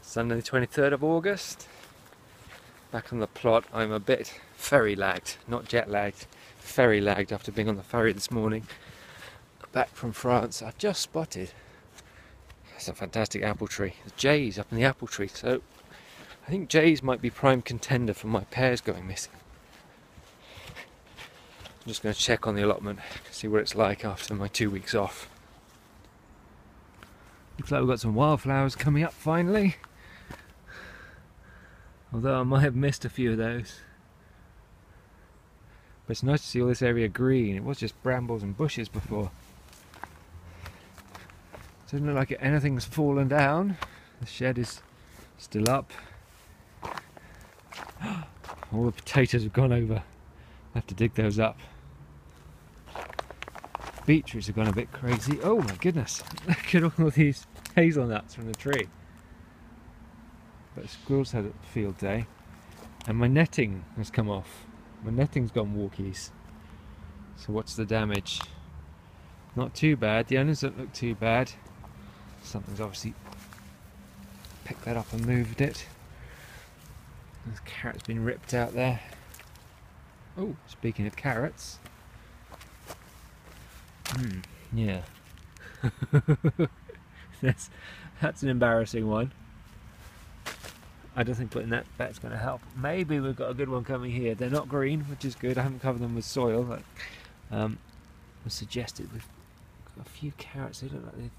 Sunday the 23rd of August. Back on the plot. I'm a bit ferry lagged, not jet lagged, ferry lagged after being on the ferry this morning. Back from France. I've just spotted some fantastic apple tree. There's jays up in the apple tree, so I think jays might be prime contender for my pears going missing. I'm just going to check on the allotment, see what it's like after my 2 weeks off. Looks like we've got some wildflowers coming up finally. Although I might have missed a few of those. But it's nice to see all this area green. It was just brambles and bushes before. Doesn't look like anything's fallen down. The shed is still up. All the potatoes have gone over. I have to dig those up. Beetroots have gone a bit crazy. Oh my goodness, look at all these hazelnuts from the tree. But the squirrels had a field day. And my netting has come off. My netting's gone walkies. So what's the damage? Not too bad. The onions don't look too bad. Something's obviously picked that up and moved it. There's carrot's been ripped out there. Oh, speaking of carrots. Yeah. That's an embarrassing one. I don't think putting that back's going to help. Maybe we've got a good one coming here. They're not green, which is good. I haven't covered them with soil. Like, was suggested. We've got a few carrots. They look like they've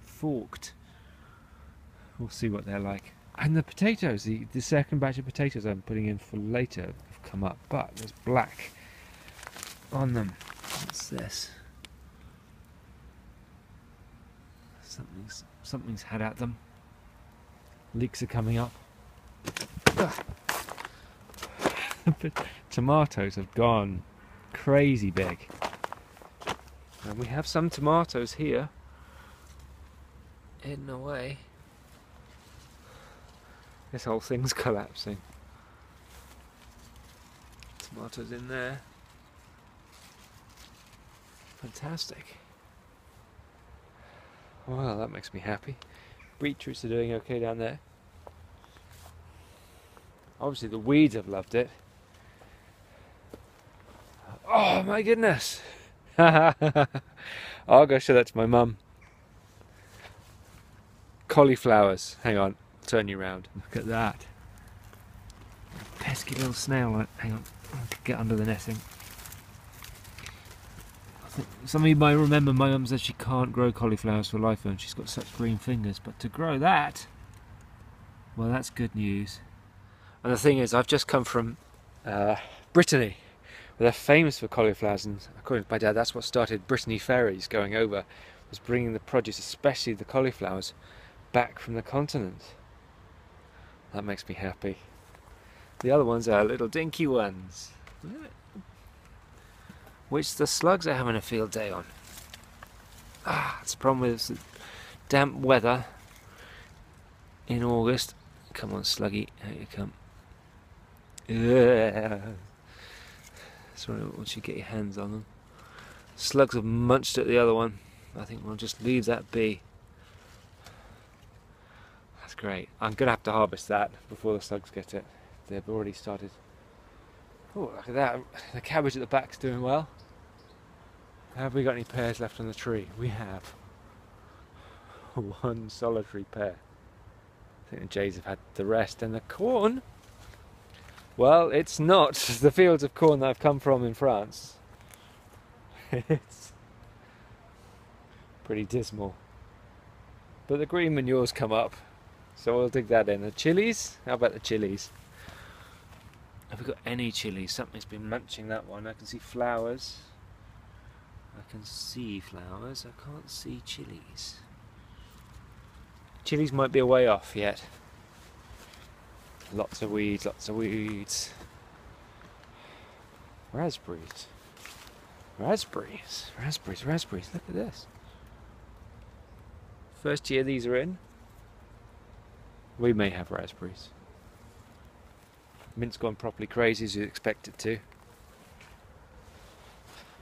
forked. We'll see what they're like. And the potatoes, the second batch of potatoes I'm putting in for later have come up, but there's black on them. What's this? Something's had at them. Leeks are coming up. Tomatoes have gone crazy big. And we have some tomatoes here hidden away. This whole thing's collapsing. Tomatoes in there. Fantastic. Well, that makes me happy. Beetroots are doing okay down there. Obviously the weeds have loved it. Oh my goodness! I'll go show that to my mum. Cauliflowers. Hang on, I'll turn you round. Look at that. Pesky little snail. Hang on, I could get under the netting. Some of you might remember my mum says she can't grow cauliflowers for life and she's got such green fingers, but to grow that, well, that's good news. And the thing is, I've just come from Brittany, where they're famous for cauliflowers, and according to my dad, that's what started Brittany ferries going over, was bringing the produce, especially the cauliflowers, back from the continent. That makes me happy. The other ones are little dinky ones, which the slugs are having a field day on. That's the problem with damp weather in August. Come on, sluggy, out you come. Sorry, once you get your hands on them. Slugs have munched at the other one. I think we'll just leave that be. That's great. I'm going to have to harvest that before the slugs get it. They've already started. Oh, look at that. The cabbage at the back's doing well. Have we got any pears left on the tree? We have. One solitary pear. I think the jays have had the rest. And the corn, well, it's not the fields of corn that I've come from in France. It's pretty dismal. But the green manure's come up, so we'll dig that in. The chilies? How about the chilies? Have we got any chilies? Something's been munching that one. I can see flowers. I can see flowers. I can't see chilies. Chilies might be a way off yet. Lots of weeds, lots of weeds. Raspberries. Raspberries. Raspberries, raspberries. Look at this. First year these are in. We may have raspberries. Mint's gone properly crazy as you'd expect it to.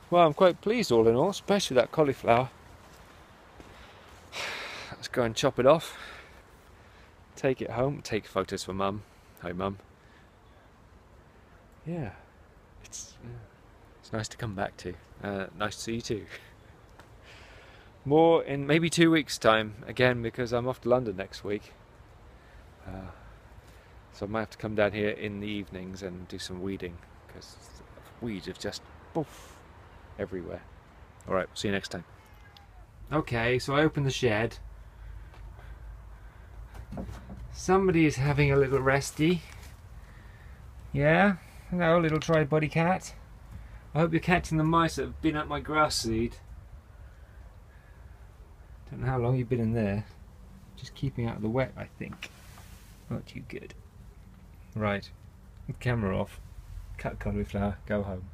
Well, I'm quite pleased all in all, especially that cauliflower. Let's go and chop it off. take it home, take photos for Mum. Hi Mum. Yeah, it's nice to come back to. Nice to see you too. More in maybe 2 weeks time again, because I'm off to London next week. So I might have to come down here in the evenings and do some weeding, because weeds have just poof everywhere. Alright, see you next time. Okay, so I opened the shed. Somebody is having a little resty. Yeah? Hello, little tri-body cat. I hope you're catching the mice that have been at my grass seed. Don't know how long you've been in there. Just keeping out of the wet, I think. Not too good. Right. Camera off. Cut cauliflower. Go home.